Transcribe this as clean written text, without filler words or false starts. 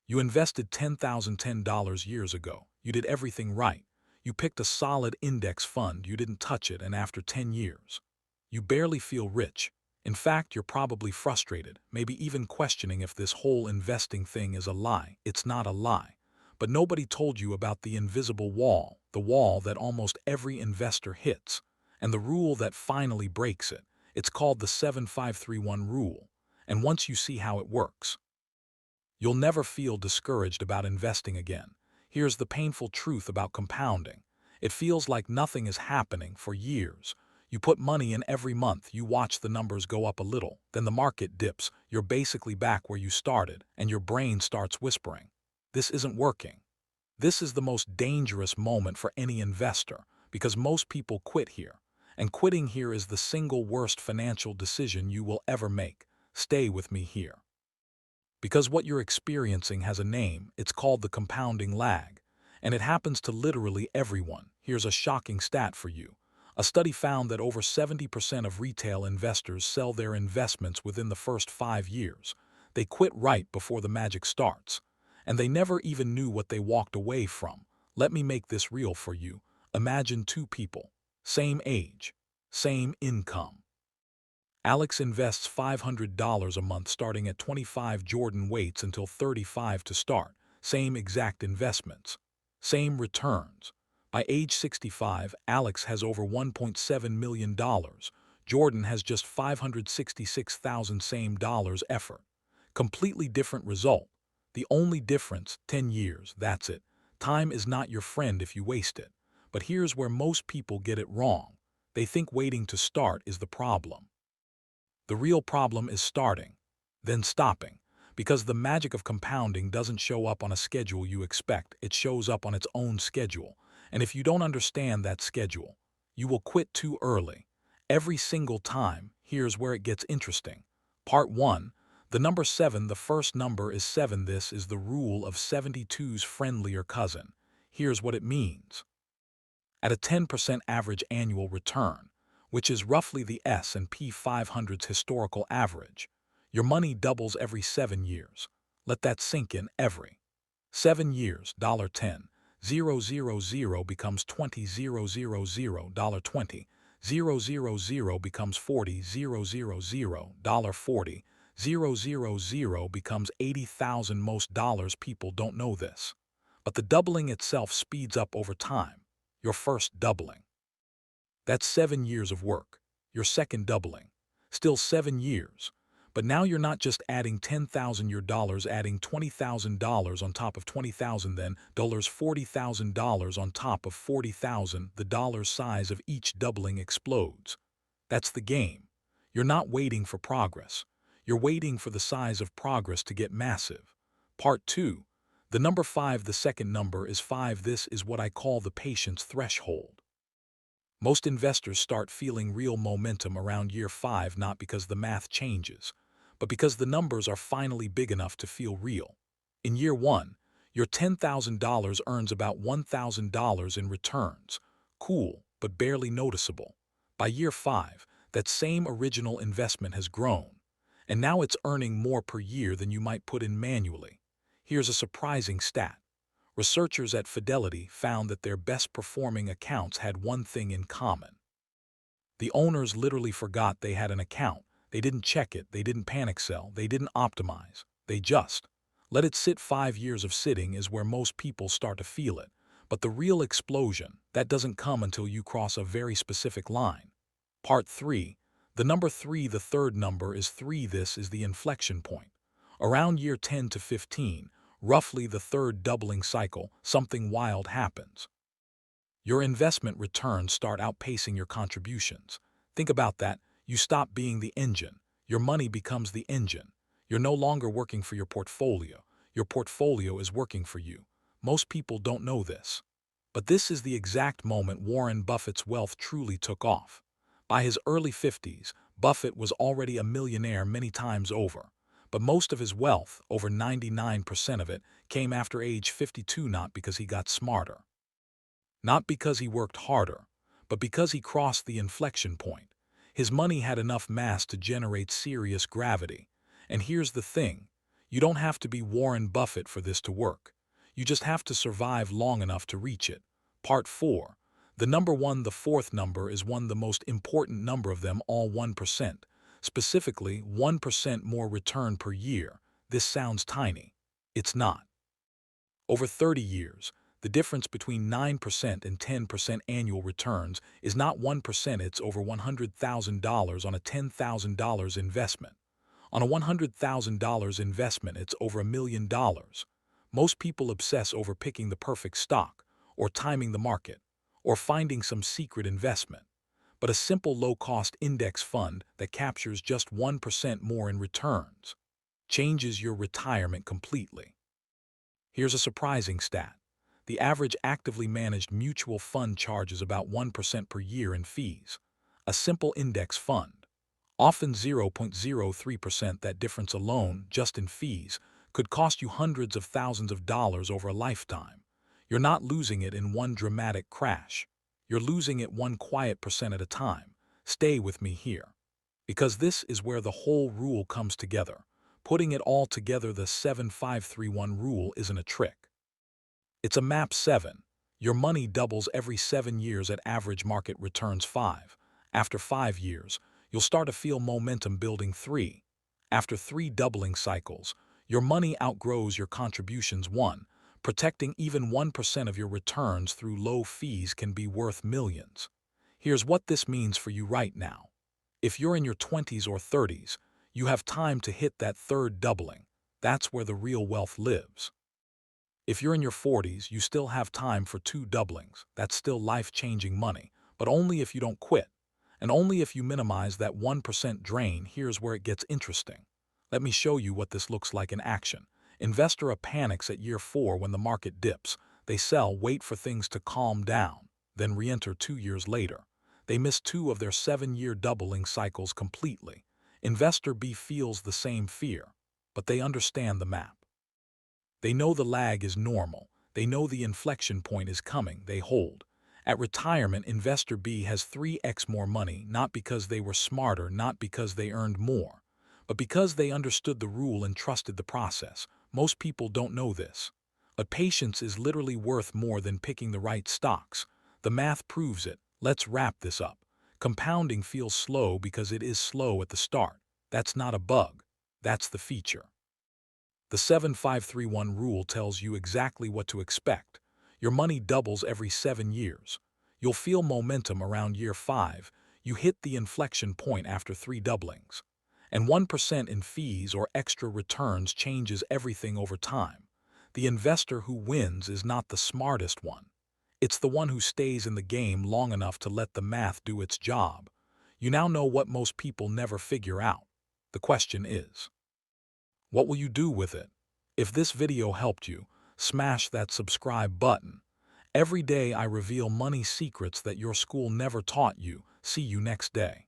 You invested $10,010 years ago. You did everything right. You picked a solid index fund, you didn't touch it, and after 10 years, you barely feel rich. In fact, you're probably frustrated, maybe even questioning if this whole investing thing is a lie. It's not a lie. But nobody told you about the invisible wall, the wall that almost every investor hits, and the rule that finally breaks it. It's called the 7531 rule. And once you see how it works, you'll never feel discouraged about investing again. Here's the painful truth about compounding. It feels like nothing is happening for years. You put money in every month, you watch the numbers go up a little, then the market dips, you're basically back where you started, and your brain starts whispering, "This isn't working." This is the most dangerous moment for any investor, because most people quit here. And quitting here is the single worst financial decision you will ever make. Stay with me here. Because what you're experiencing has a name, it's called the compounding lag. And it happens to literally everyone. Here's a shocking stat for you. A study found that over 70% of retail investors sell their investments within the first 5 years. They quit right before the magic starts. And they never even knew what they walked away from. Let me make this real for you. Imagine two people, same age, same income. Alex invests $500 a month starting at 25. Jordan waits until 35 to start. Same exact investments. Same returns. By age 65, Alex has over $1.7 million. Jordan has just 566,000. Same dollars effort. Completely different result. The only difference, 10 years, that's it. Time is not your friend if you waste it. But here's where most people get it wrong. They think waiting to start is the problem. The real problem is starting, then stopping, because the magic of compounding doesn't show up on a schedule you expect, it shows up on its own schedule. And if you don't understand that schedule, you will quit too early. Every single time. Here's where it gets interesting. Part 1. The number 7, the first number is 7. This is the rule of 72's friendlier cousin. Here's what it means. At a 10% average annual return, which is roughly the S&P 500's historical average, your money doubles every 7 years. Let that sink in. Every 7 years, $10, 000 becomes 20, 000, $20, 000 becomes 40, 000, $40, 000 becomes 80,000. Most dollars people don't know this. But the doubling itself speeds up over time. Your first doubling. That's 7 years of work. Your second doubling. Still 7 years. But now you're not just adding 10,000, your dollars, adding $20,000 on top of 20,000, then dollars $40,000 on top of 40,000. The dollar size of each doubling explodes. That's the game. You're not waiting for progress. You're waiting for the size of progress to get massive. Part 2. The number 5, the second number is 5. This is what I call the patience threshold. Most investors start feeling real momentum around year 5, not because the math changes, but because the numbers are finally big enough to feel real. In year 1, your $10,000 earns about $1,000 in returns. Cool, but barely noticeable. By year 5, that same original investment has grown, and now it's earning more per year than you might put in manually. Here's a surprising stat. Researchers at Fidelity found that their best-performing accounts had one thing in common. The owners literally forgot they had an account. They didn't check it, they didn't panic sell, they didn't optimize. They just let it sit. 5 years of sitting is where most people start to feel it. But the real explosion, that doesn't come until you cross a very specific line. Part 3. The number 3, the third number is 3. This is the inflection point. Around year 10 to 15, roughly the third doubling cycle, something wild happens. Your investment returns start outpacing your contributions. Think about that. You stop being the engine. Your money becomes the engine. You're no longer working for your portfolio. Your portfolio is working for you. Most people don't know this. But this is the exact moment Warren Buffett's wealth truly took off. By his early 50s, Buffett was already a millionaire many times over. But most of his wealth, over 99% of it, came after age 52, not because he got smarter. Not because he worked harder, but because he crossed the inflection point. His money had enough mass to generate serious gravity. And here's the thing. You don't have to be Warren Buffett for this to work. You just have to survive long enough to reach it. Part 4. The number 1, the fourth number, is the most important number of them all, 1%. Specifically, 1% more return per year. This sounds tiny. It's not. Over 30 years, the difference between 9% and 10% annual returns is not 1%, it's over $100,000 on a $10,000 investment. On a $100,000 investment, it's over $1 million. Most people obsess over picking the perfect stock, or timing the market, or finding some secret investment. But a simple low-cost index fund that captures just 1% more in returns changes your retirement completely. Here's a surprising stat. The average actively managed mutual fund charges about 1% per year in fees. A simple index fund, often 0.03%, that difference alone, just in fees, could cost you hundreds of thousands of dollars over a lifetime. You're not losing it in one dramatic crash. You're losing it one quiet percent at a time. Stay with me here, because this is where the whole rule comes together. Putting it all together, the 7-5-3-1 rule isn't a trick. It's a map 7. Your money doubles every 7 years at average market returns 5. After 5 years, you'll start to feel momentum building. 3. After 3 doubling cycles, your money outgrows your contributions. 1. Protecting even 1% of your returns through low fees can be worth millions. Here's what this means for you right now. If you're in your 20s or 30s, you have time to hit that third doubling. That's where the real wealth lives. If you're in your 40s, you still have time for 2 doublings. That's still life-changing money, but only if you don't quit, and only if you minimize that 1% drain. Here's where it gets interesting. Let me show you what this looks like in action. Investor A panics at year 4 when the market dips. They sell, wait for things to calm down, then re-enter 2 years later. They miss 2 of their 7-year doubling cycles completely. Investor B feels the same fear, but they understand the map. They know the lag is normal. They know the inflection point is coming. They hold. At retirement, Investor B has 3x more money, not because they were smarter, not because they earned more, but because they understood the rule and trusted the process. Most people don't know this. But patience is literally worth more than picking the right stocks. The math proves it. Let's wrap this up. Compounding feels slow because it is slow at the start. That's not a bug. That's the feature. The 7-5-3-1 rule tells you exactly what to expect. Your money doubles every 7 years. You'll feel momentum around year 5. You hit the inflection point after 3 doublings. And 1% in fees or extra returns changes everything over time. The investor who wins is not the smartest one. It's the one who stays in the game long enough to let the math do its job. You now know what most people never figure out. The question is, what will you do with it? If this video helped you, smash that subscribe button. Every day I reveal money secrets that your school never taught you. See you next day.